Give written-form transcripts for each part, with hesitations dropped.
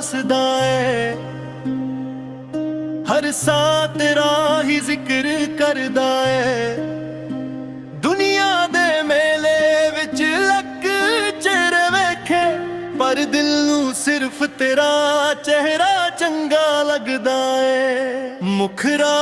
हसदा है, हर सा तेरा ही जिक्र करदा है। दुनिया दे मेले विच लक चेहरे वेखे, पर दिल नू सिर्फ तेरा चेहरा चंगा लगदा है। मुखरा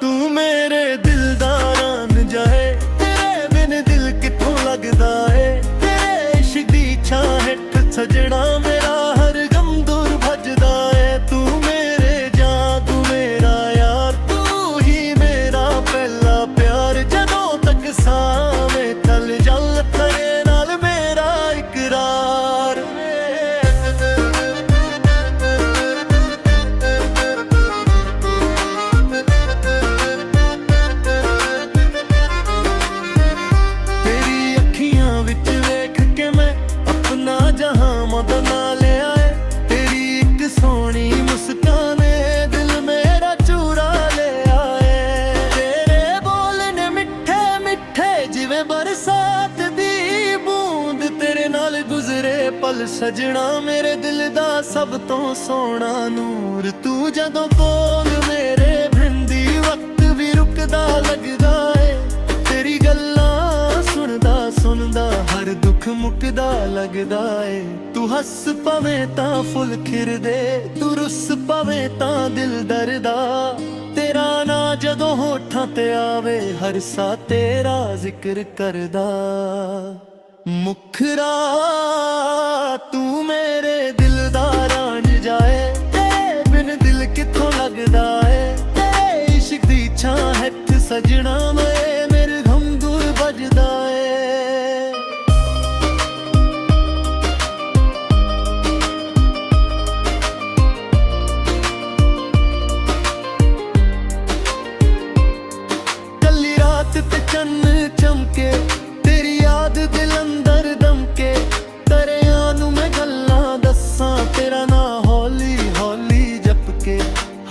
तू मेरे दिल दा रान जाए, तेरे बिन दिल किथों लगदा है। तेरे इश्क दी छां हेठ सजना मेरा हर गम दूर भजदा है। तू मेरे जान तू मेरा यार, तू ही मेरा पहला प्यार। जदों तक सावें तल जल तेरे नाल मेरा इकरार। तेरी अखियां विच वेख के मैं अपना जहां मदना ले आए। तेरी एक सोहनी मुस्कान दिल मेरा चूरा ले आए। तेरे बोल ने मिठे मिठे जिवें बरसात दी बूंद, तेरे नाल गुजरे पल सजना मेरे दिल दा सब तो सोहना नूर। तू जदों कोल मेरे बिंदी वक्त भी रुकदा लगदा है। तेरी गल्लां सुनदा सुनदा हर दुख मुकदा लगदा है। तू हस पवे तां फुल खिरदे, तू रुस पवे तां दिल दरदा। तेरा ना जदों होठां ते आवे, हर सा तेरा जिक्र करदा। मुखरा तू मेरे दिल दा रान जाए, तेरे बिन दिल किथों लगदा है। तेरे इश्क दी छां हेठ सजना मेरे गम दूर भजदा है। कल्ली रात ते चन्न चमके, तेरी याद दिल अंदर दमके। दरिया नू मैं गल्लां दस्सां, तेरा ना हौली हौली जपके।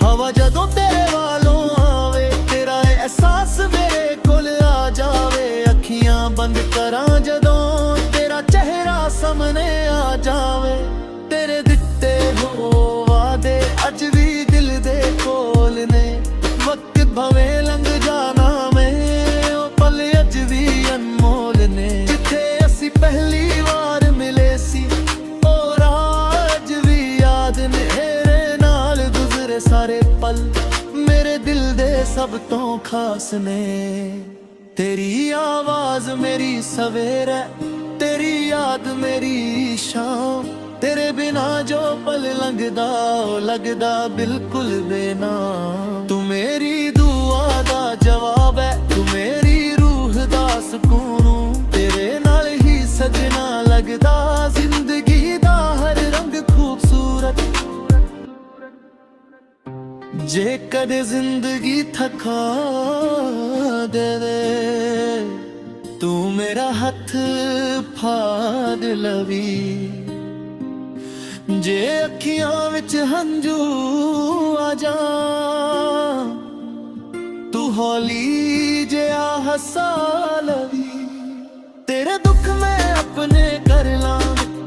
हवा जदों तेरे वालों आवे, तेरा एहसास मेरे कोल आ जावे। अखियां बंद करां जदों, तेरा चेहरा सामने आ जावे। तेरे दिते हो वादे अज भी दिल दे कोल ने। वक्त भवे लंघ जाना मैं, ओ पल अज भी अनमोल ने। जिथे असी पहली वार मिले सी, ओ राज भी याद ने। तेरे नाल गुजरे सारे पल मेरे दिल दे सब तो खास ने। तेरी आवाज मेरी सवेरे, तेरी याद मेरी शाम। तेरे बिना जो पल लंघदा ओ लगदा बिल्कुल बेनाम। तू मेरी दुआ दा जवाब है, तू मेरी रूह दा सुकून। तेरे नाल ही सजना लगदा जिंदगी दा हर रंग खूबसूरत। जे कदे जिंदगी थका दे, तू मेरा हथ फाड़ लवी। जे अखियां विच हंजू आ जा, तू हौली जिहा हसा लवी। तेरे दुख मैं अपने कर ला,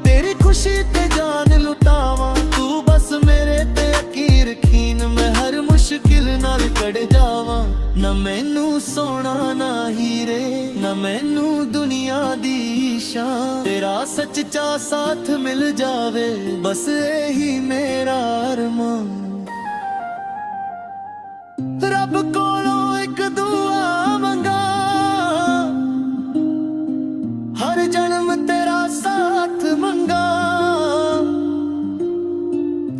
तेरी खुशी ते जान लुटावा। तू बस मेरे ते यकीन रखीन, मैं हर मुश्किल नाल कड़ जावा। ना मैनू सोना ना हीरे, ना मैनू दुनिया दी शान। तेरा सच्चा साथ मिल जावे, बस यही मेरा अरमान। रब कोलों एक दुआ मंगा, हर जन्म तेरा साथ मंगा।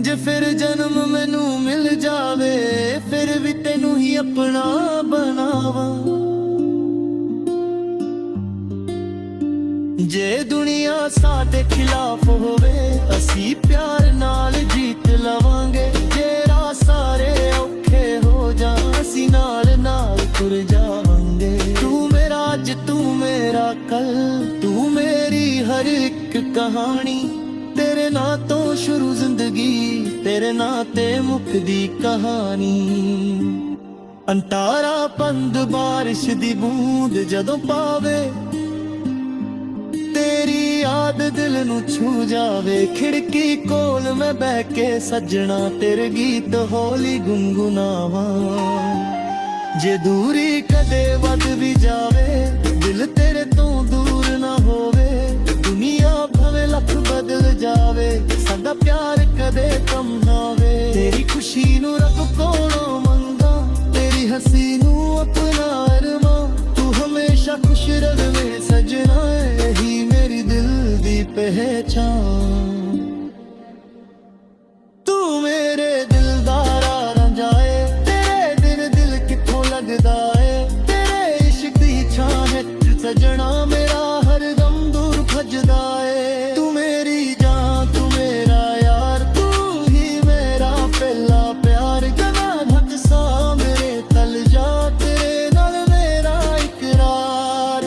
जे फिर जन्म मैनू मिल जावे, फिर भी तेनू ही अपना बनावा। जे दुनिया साडे खिलाफ होवे, असी प्यार नाल जीत लवांगे। जे राह सारे औखे हो जान, असी नाल नाल तुर जावांगे। तू मेरा अज तू मेरा कल, तू मेरी हर एक कहानी। तेरे नां तो शुरू जिंदगी, तेरे नां ते मुकदी कहानी। अंतारा पंद बारिश दी बूंद जदों पावे, तेरी याद दिल नू छू जावे। खिड़की कोल मैं बह के सजना तेरे गीत हौली गुनगुनावा। जे दूरी कदे वध भी जावे दिल तेरे तो दूर ना होवे। दुनिया भवे लख बदल जावे साडा प्यार कदे कम ना वे। तेरी खुशी नू रब कोलों मंगा तेरी हंसी नू अपना अरमां। तू हमेशा खुश रहे सजना यही मेरी दिल दी पहचान। तू मेरे दिलदारा रंजाए तेरे दिन दिल किथों लगदा है। तेरे इश्क दी छां हेठ सजना मेरा हर दम दूर भजदा है। तू मेरी जान तू मेरा यार तू ही मेरा पहला प्यार। गला घट सा मेरे तल जा तेरे नाल मेरा इकरार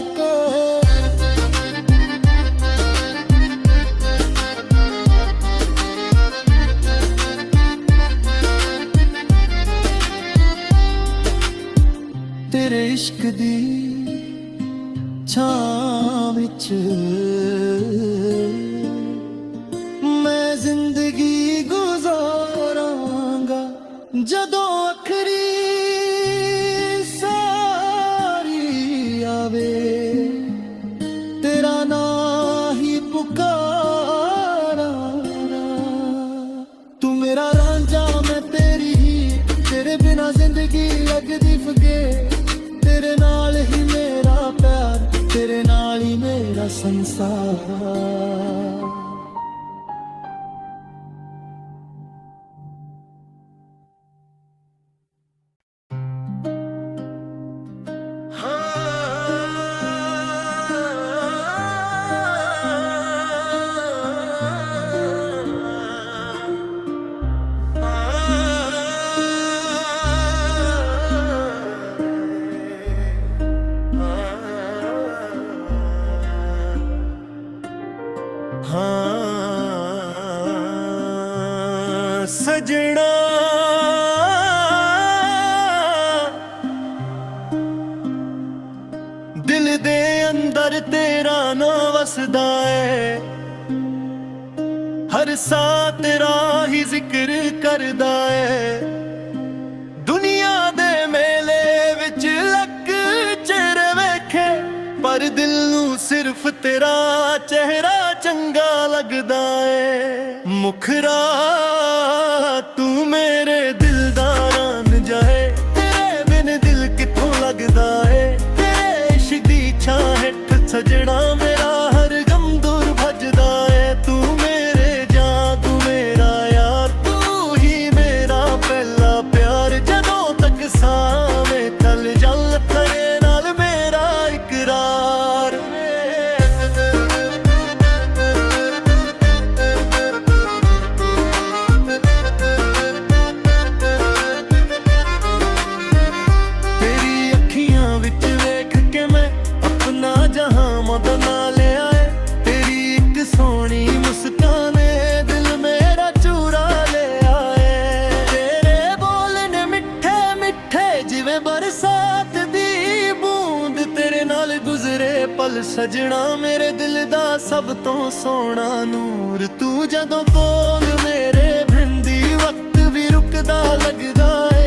तेरे इश्क दी छां विच मैं जिंदगी गुजारांगा। जदों आखरी सारी आवे तेरा नाम ही पुकारा। तू मेरा रांझा मैं तेरी ही तेरे बिना जिंदगी लगदी फगे। तेरे नाल ही मेरा प्यार तेरे नाल ही मेरा संसार। सजना दिल दे अंदर तेरा ना वसदा है। हर सा तेरा ही जिक्र करदा है। दुनिया दे मेले विच लग चेहरे वेखे पर दिल नू सिर्फ तेरा चेहरा चंगा लगदा है। मुखरा तू मेरे दिलदारा न जाए तेरे बिन दिल किथों लगदा है। तेरे इश्क दी छां हेठ सजना मेरा हर गम दूर भजदा है। तू मेरे जान तू मेरा यार तू ही मेरा पहला प्यार। जदों तक सावें तल जल तेरे नाल मेरा इकरार। पल सजना मेरे दिल दा सब तो सोना नूर। तू जदों कोल मेरे भिंदी वक्त भी रुकदा लगदा है।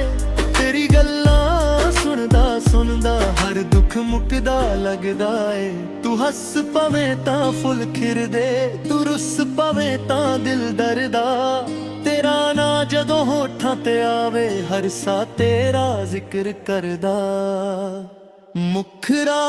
तेरी गल्लां सुनदा सुनदा हर दुख मुकदा लगदा है। तू हस पवे तां फुल खिरदे तू रुस पवे तां दिल दरदा। तेरा ना जदों होठां ते आवे हर सा तेरा जिक्र करदा। मुखरा